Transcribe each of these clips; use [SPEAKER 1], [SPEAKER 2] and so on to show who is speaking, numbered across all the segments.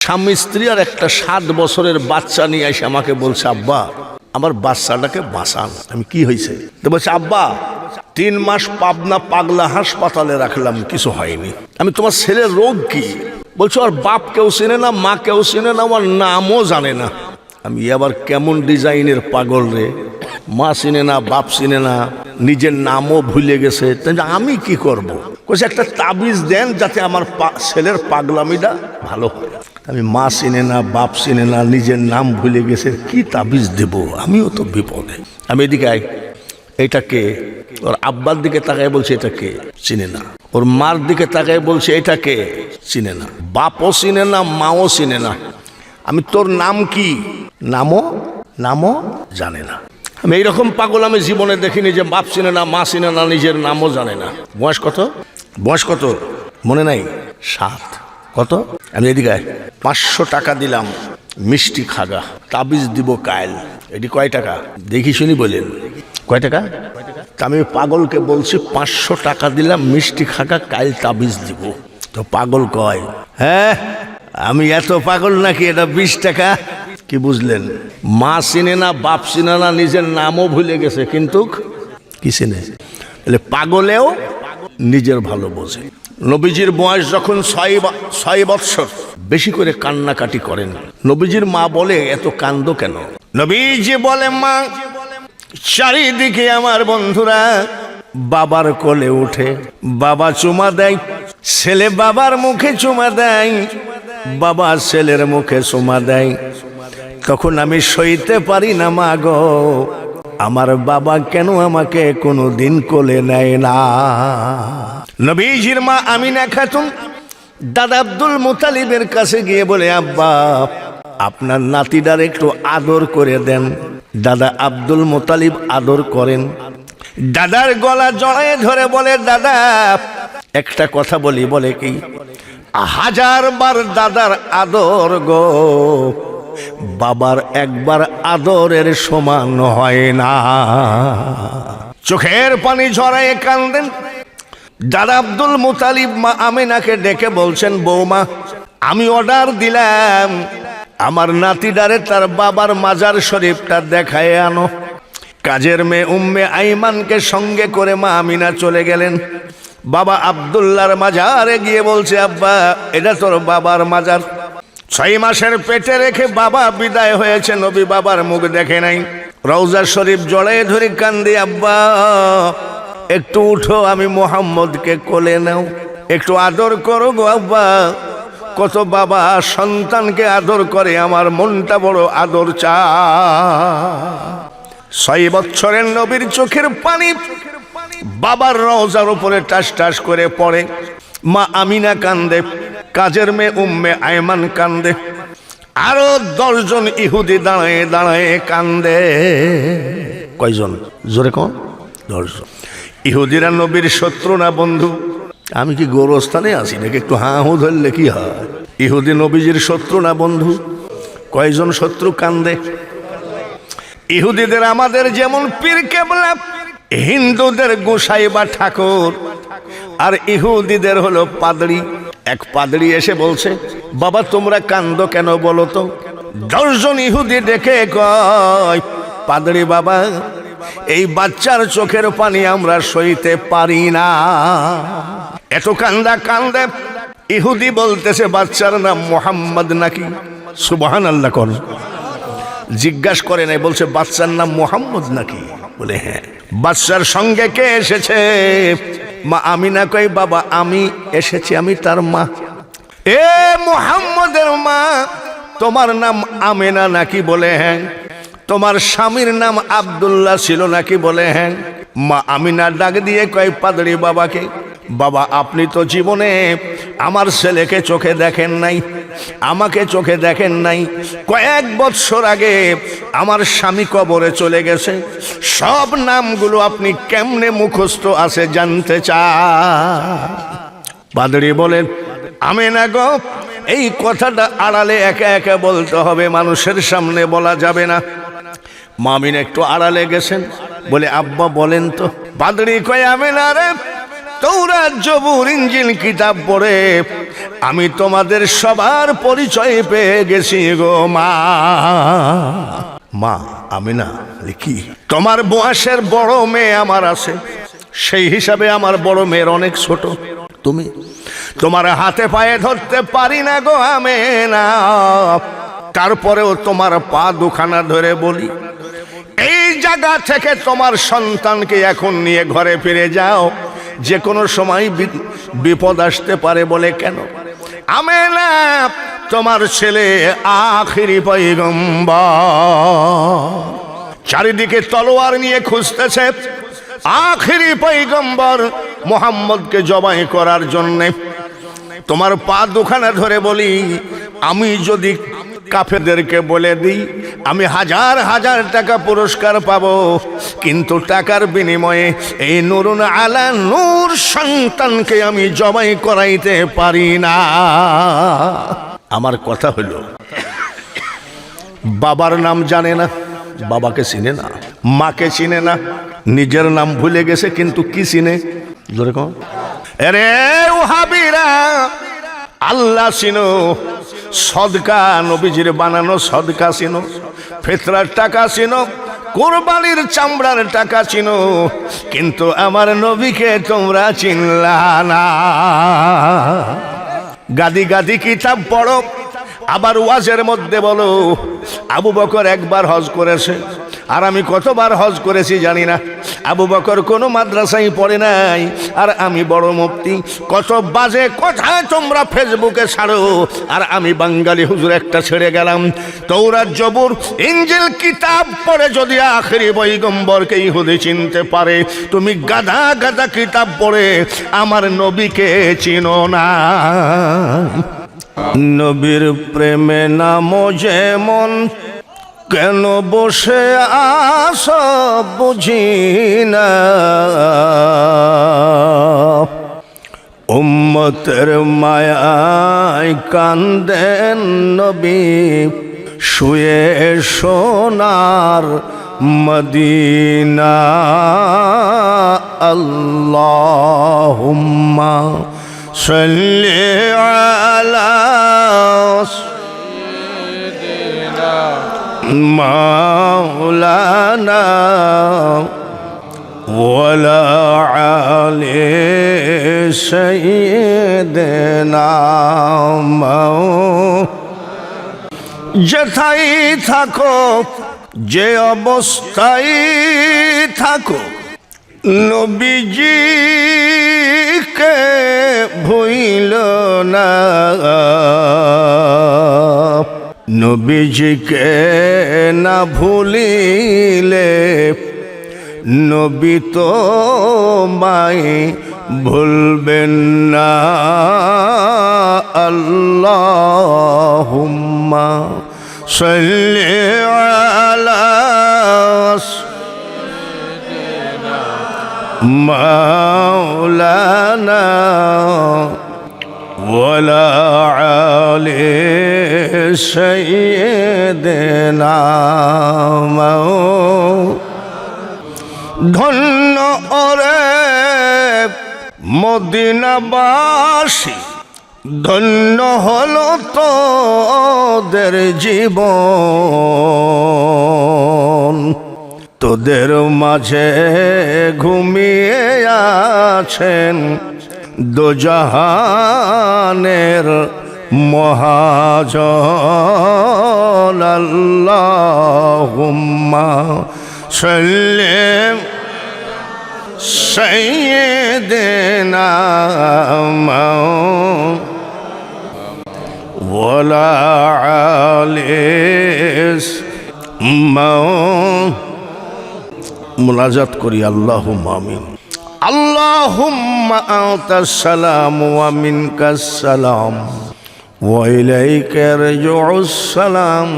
[SPEAKER 1] স্বামী স্ত্রী আর একটা 7 বছরের বাচ্চা নিয়ে এসে আমাকে বলছে, আব্বা আমার বাচ্চাটাকে বাঁচান। আমি কি হয়েছে? তো বলছে, আব্বা 3 মাস পাবনা পাগলা হাসপাতালে রাখলাম, কিছু হয়নি। আমি, তোমার ছেলের রোগ কি? বলছো ওর বাপ কেউ চেনে না, মা কেউ চেনে না, আমার নামও জানে না। আমি আবার কেমন ডিজাইনের পাগল রে, মা চিনে না, বাপ চিনে না, নিজের নামও ভুলে গেছে, আমি কি করব? বলছে একটা তাবিজ দেন যাতে আমার ছেলের পাগলামিটা ভালো হয়। আমি মা চিনে না, বাপ চিনে না, নিজের নাম ভুলে গেছে, কি তাবিজ দেব? আমিও তো বিপদে। আমি এদিকে আই, এটাকে ওর আব্বার দিকে তাকায় বলছে এটাকে চিনে না, ওর মার দিকে তাকায় বলছে এটাকে চিনে না, বাপও চিনে না, মাও চিনে না। আমি, তোর নাম কি? নামও জানে না। আমি এইরকম পাগল আমি জীবনে দেখিনি, যে বাপ চিনে না, মা চিনে না, নিজের নামও জানে না। বয়স কত মনে নাই? 7। কত? আমি এদিকে 500 টাকা দিলাম, মিষ্টি খাগা, তাবিজ দিব কাইল। এটি কয় টাকা? দেখি শুনি বলেন, কয় টাকা? আমি পাগলকে বলছি 500 টাকা দিলাম, মিষ্টি খাগা, কাইল তাবিজ দিব। তো পাগল কয়, হ্যাঁ আমি এত পাগল নাকি? এটা 20 টাকা। কি বুঝলেন? মা চিনে না, বাপ চিনে না, নিজের নামও ভুলে গেছে, কিন্তু কি চিনে? পাগলেও নিজের ভালো বোঝে। নবীজির বয়স যখন 6 বৎসর, বেশি করে কান্নাকাটি করেন। নবীজির মা বলে, এত কান্দো কেন? নবীজি বলে, মা চারিদিকে আমার বন্ধুরা বাবার কোলে উঠে, বাবা চুমা দেয়, ছেলে বাবার মুখে চুমা দেয়, বাবা ছেলের মুখে চুমা দেয়। তখন আমি সইতে পারি না, মা গো, আমার বাবা কেন আমাকে কোনোদিন কোলে নেয় না? নবীজির মা আমিনা খাতুন দাদা আব্দুল মুতালিবের কাছে গিয়ে বলে, আব্বা আপনার নাতিটার একটু আদর করে দেন। দাদা আব্দুল মুতালিব আদর করেন, দাদার গলা জড়ায় ধরে বলে, দাদা একটা কথা বলি। বলে কি? 1000 বার দাদার আদর গো, বাবার একবার আদরের সমান হয় না। চোখের পানি ঝরায় কান্দেন দাদা আব্দুল মুতালিব। মা আমিনাকে ডেকে বলছেন, বৌমা আমি অর্ডার দিলাম, আমার নাতিডারে তার বাবার মাজার শরীফটা দেখায় আনো। কাজের মেয়ে উম্মে আইমানকে সঙ্গে করে মা আমিনা চলে গেলেন বাবা আব্দুল্লাহর মাজারে গিয়ে বলছে, আব্বা এটা তোর বাবার মাজার। 6 মাসের পেটে রেখে বাবা বিদায় হয়েছে, নবী বাবার মুখ দেখে নাই। রওজা শরীফ জড়ায় ধরে কান্দি, আব্বা একটু উঠো, আমি মুহাম্মদকে কোলে নাও, একটু আদর করো গো আব্বা। কত বাবা সন্তানকে আদর করে, আমার মনটা বড় আদর চা। 6 বছরের নবীর চোখের পানি বাবার রওজার উপরে টাস টাস করে পড়ে। মা আমিনা কান্দে, কাজের মেয়ে উম্মে আয়মান কান্দে, আরো 10 জন ইহুদি দাঁড়ায় দাঁড়ায় কান্দে। কয়জন? জোরে কোন? 10 জন। ইহুদিরা নবীর শত্রু না বন্ধু? আমি কি গোরস্থানে আছি নাকি? একটু হাঁ ধরলে কি হয়? ইহুদি নবীজির শত্রু না বন্ধু? কয়জন শত্রু কান্দে? ইহুদিদের আমাদের যেমন পীর কেবলা, হিন্দুদের গোসাই বা ঠাকুর, আর ইহুদিদের হলো পাদরি। এক পাদরি এসে বলছে, বাবা তোমরা কান্দো কেন বলো তো? 10 জন ইহুদি ডেকে কয়, পাদরি বাবা এই বাচ্চার চোখের পানি আমরা সইতে পারি না, এত কান্দা কান্দে। ইহুদি বলতেছে, বাচ্চার নাম মুহাম্মদ নাকি? সুবহানাল্লাহ কোন? জিজ্ঞাসা করে নাই, বলছে বাচ্চার নাম মুহাম্মদ নাকি? বলে হ্যাঁ। বাচ্চার সঙ্গে কে এসেছে? মা আমিনা কই, বাবা আমি এসেছি, আমি তার মা। এ মুহাম্মদের মা, তোমার নাম আমিনা নাকি? বলে হ্যাঁ। তোমার স্বামীর নাম আব্দুল্লাহ ছিল নাকি? বলে হ্যাঁ। মা আমিনা ডাক দিয়ে কয় পাদরি বাবাকে, বাবা আপনি তো জীবনে আমার ছেলেকে চোখে দেখেন নাই, আমাকে চোখে দেখেন নাই। কয়েক বছর আগে আমার স্বামী কবরে চলে গেছে, সব নামগুলো আপনি কেমনে মুখস্থ আছে জানতে চান। পাদরি বলেন, আমিনা গো এই কথাটা আড়ালে একা একা বলতে হবে, মানুষের সামনে বলা যাবে না। মামিন একটু আড়ালে গেছেন, বলে আব্বা বলেন তো। পাদরি কয়, আমিনা রে তৌরাত জবুর ইনজিল কিতাব পড়ে আমি তোমাদের সবার পরিচয় পেয়ে গেছি গো মা। মা আমিনা লিখি, তোমার বয়সের বড় মেয়ে আমার আছে, সেই হিসাবে আমার বড় মেয়ের অনেক ছোট। তুমি তোমার হাতে পায়ে ধরতে পারি না গো আমিনা, তারপরেও তোমার পা দুখানা ধরে বলি, এই জায়গা থেকে তোমার সন্তানকে এখন নিয়ে ঘরে ফিরে যাও, যে কোনো সময় বিপদ আসতে পারে বলে। কেন? আমিনা তোমার ছেলে আখিরি পয়গম্বর, চারিদিকে তলোয়ার নিয়ে খুঁজতেছে আখিরি পয়গম্বর মুহাম্মদকে জবাই করার জন্যে। তোমার পা দুখানা ধরে বলি, আমি যদি কাফেরদেরকে বলে দিই আমি হাজার হাজার টাকা পুরস্কার পাবো, কিন্তু টাকার বিনিময়ে এই নুরুন আলা নূর সন্তানকে আমি জবাই করাইতে পারি না। আমার কথা হলো, বাবার নাম জানে না, বাবাকে চিনে না, মাকে চিনে না, নিজের নাম ভুলে গেছে, কিন্তু কি চিনে? জোরে কও। আরে ওহাবিরা, আল্লাহ চিনো, সদকা নবীজির বানানো সদকা চিনো, ফিতরার টাকা চিনো, কুরবানির চামড়ার টাকা চিনো, কিন্তু আমার নবীকে তোমরা চিনলা না। গাদি গাদি কিতাব পড়ো, আবার ওয়াজের মধ্যে বলো আবু বকর একবার হজ করেছে, আর আমি কতবার হজ করেছি জানি না। আবু বকর কোনো মাদ্রাসায় পড়ে নাই, আর আমি বড় মুফতি। কত বাজে কথা তোমরা ফেসবুকে ছাড়ো, আর আমি বাঙালি হুজুর একটা ছেড়ে গেলাম। তৌরাত জবুর ইনজিল কিতাব পড়ে যদি আখিরি পয়গম্বরকে ইহুদি চিনতে পারে, তুমি গাধা গাধা কিতাব পড়ে আমার নবীকে চিনো না। নবীর প্রেমে নাম যেমন, কেন বসে আস বুঝি না, উম্মতের মায়ায় কান্দেন নবী, শুয়ে সোনার মদিনা। আল্লাহুম্মা সাল্লি আলা সাইয়্যিদিনা মাওলানা ওয়ালা আলি সাইয়্যিদিনা। যেথায় থাকো, যে অবস্থায় থাকো, নবীজিকে ভুইল না, নবীজিকে না ভুলিলে নবী তোমায় ভুলবেন না। আল্লাহুম্মা সাল্লি আলা মাওলানা ওয়ালা আলি সাইয়্যিদিনা। ধন্য ওরে মদিনাবাসী, ধন্য হলো তোদের জীবন, তোদের মাঝে ঘুমিয়ে আছেন দোজাহানের মহাজন। আল্লাহুম্মা সাল্লি সাইয়্যিদিনা ওয়ালা আলি মুনাজাত করি। আল্লাহুম্মা আমিন। আল্লাহুম্মা আনতাস সালাম ওয়া মিনকাস সালাম ওয়া ইলাইকা ইয়ারজুউস সালাম।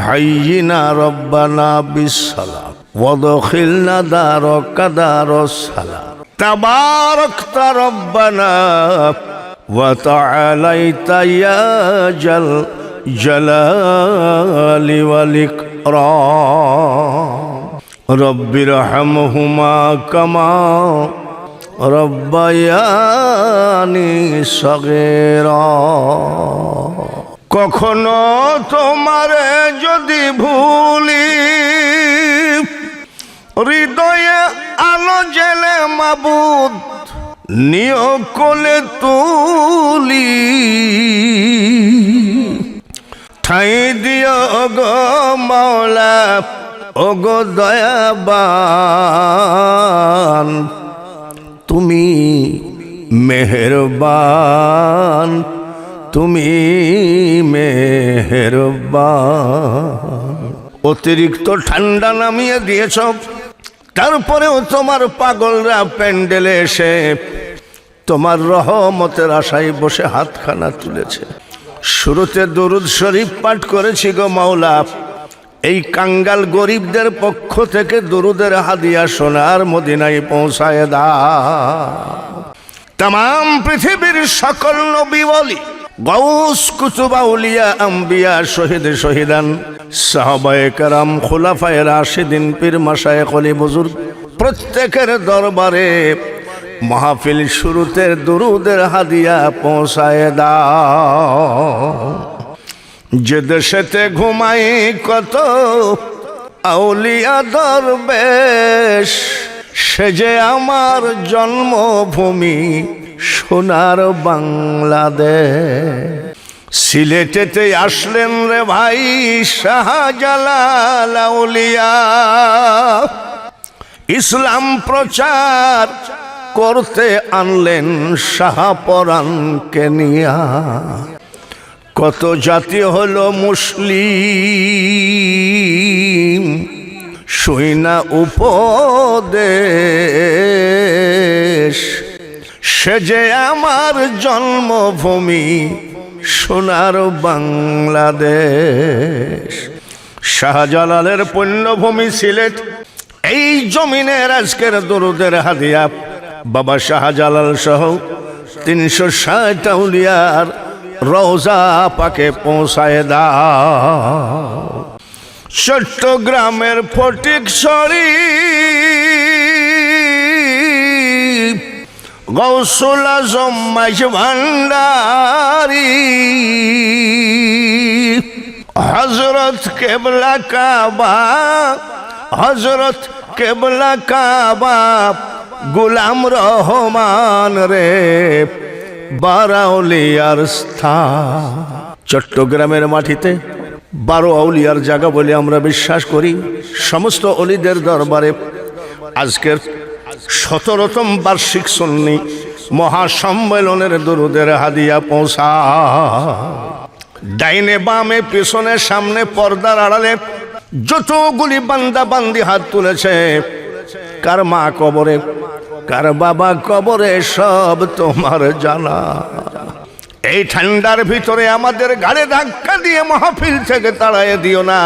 [SPEAKER 1] হাইয়িনা রাব্বানা বিস সালাম ওয়াদখিলনা দারাকা দারাস সালাম। তাবারাকতা রাব্বানা ওয়া তাআলাইতা ইয়া জাল জালালি ওয়াল ইকরাম। রব্বিরহামহুমা কামা রব্বায়ানি সগীরা। কখনো তোমারে যদি ভুলি, হৃদয়ে আলো জেলে মাবুদ নিয়োগ কোলে তুলি। ঠাই দিও গো মাওলা ও গো দয়াবান, তুমি মেহেরবান, তুমি মেহেরবান। অতিরিক্ত ঠান্ডা নামিয়ে দিয়েছ, তারপরেও তোমার পাগলরা প্যান্ডেলে এসে তোমার রহমতের আশায় বসে হাতখানা তুলেছে। শুরুতে দরুদ শরীফ পাঠ করেছি গো মাওলা, এই কাঙ্গাল গরিবদের পক্ষ থেকে দরুদের হাদিয়া সোনার মদিনায় পৌঁছায় দাও। তামাম পৃথিবীর সকল নবী ওলি, গাউস কুতুব আউলিয়া আম্বিয়া, শহীদ শহীদান, সাহাবায়ে কেরাম, খুলাফায়ে রাশিদিন, পীর মাশায়েখ ওলি বুজুর্গ, প্রত্যেকের দরবারে মাহফিল শুরুতে দরুদের হাদিয়া পৌঁছায় দাও। যে দেশেতে ঘুমাই কত আউলিয়া দরবেশ, সে যে আমার জন্মভূমি সোনার বাংলাদেশ। সিলেটেতে আসলেন রে ভাই শাহজালাল আউলিয়া, ইসলাম প্রচার করতে আনলেন শাহপরানকে নিয়া। কত জাতি হলো মুসলিম, শুইনা উপদেশ, সে যে আমার জন্মভূমি সোনার বাংলাদেশ। শাহজালালের পুণ্যভূমি সিলেট, এই জমিনের আজকের দরুদের হাদিয়া বাবা শাহজালাল সহ 360 আউলিয়ার রওজা পাকে পৌঁছায় দাও। চট্টগ্রামের ফটিকছড়ি গৌসুল আজম মাইজ ভান্ডারি, হযরত কেবলা কাবা, হযরত কেবলা কাবা, গোলাম রহমান রে বারাউলিয়ার স্থান। চট্টগ্রামের মাটিতে 12 আউলিয়ার জায়গা বলে আমরা বিশ্বাস করি। সমস্ত অলিদের দরবারে আজকের 17তম বার্ষিক সুন্নি মহাসম্মেলনের দরুদের হাদিয়া পৌঁছা। ডাইনে বামে পিছনে সামনে পর্দার আড়ালে যতগুলি বান্দা বান্দি হাত তুলেছে, কার মা কবরে, কার বাবা কবরে, সব তোমার জানা। এই ঠান্ডার ভিতরে আমাদের গাড়ে ধাক্কা দিয়ে মাহফিল থেকে তাড়াইয়ে দিও না।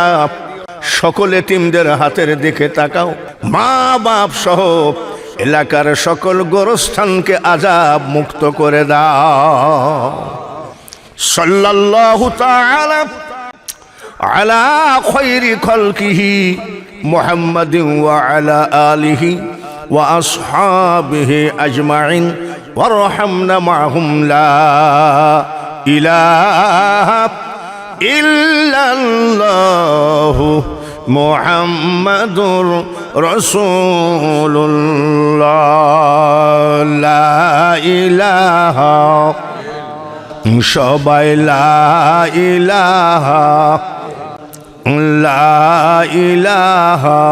[SPEAKER 1] সকল এতিমদের হাতের দিকে তাকাও, মা বাপ সহ এলাকার সকল গোরস্থানকে আযাব মুক্ত করে দাও। সাল্লাল্লাহু তাআলা আলা খায়রি খালকিহি মুহাম্মাদিন ওয়া আলা আলিহি ওয়া আসহাবিহি আজমাইন ওয়ারহামনা মাহুম লা ইলাহা ইল্লাল্লাহু মুহাম্মাদুর রাসূলুল্লাহ। লা ইলাহা, সবাই লা ইলাহা, লা ইলাহা,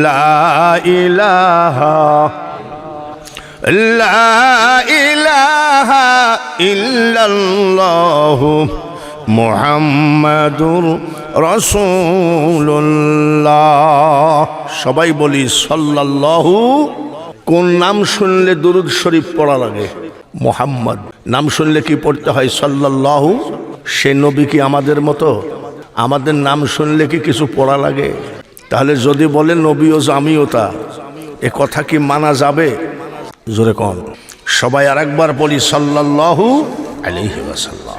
[SPEAKER 1] লা ইলাহা, লা ইলাহা ইল্লাল্লাহু মুহাম্মাদুর রাসূলুল্লাহ। সবাই বলি সাল্লাল্লাহু। কোন নাম শুনলে দুরূদ শরীফ পড়া লাগে? মুহাম্মদ। নাম শুনলে কি পড়তে হয়? সাল্লাল্লাহু। সে নবী কি আমাদের মতো? আমাদের নাম শুনলে কি কিছু পড়া লাগে? তাহলে যদি বলে নবীও আমিও তা, এ কথা কি মানা যাবে? জোরে কোন। সবাই আরেকবার বলি সাল্লাল্লাহু আলাইহি ওয়াসাল্লাম।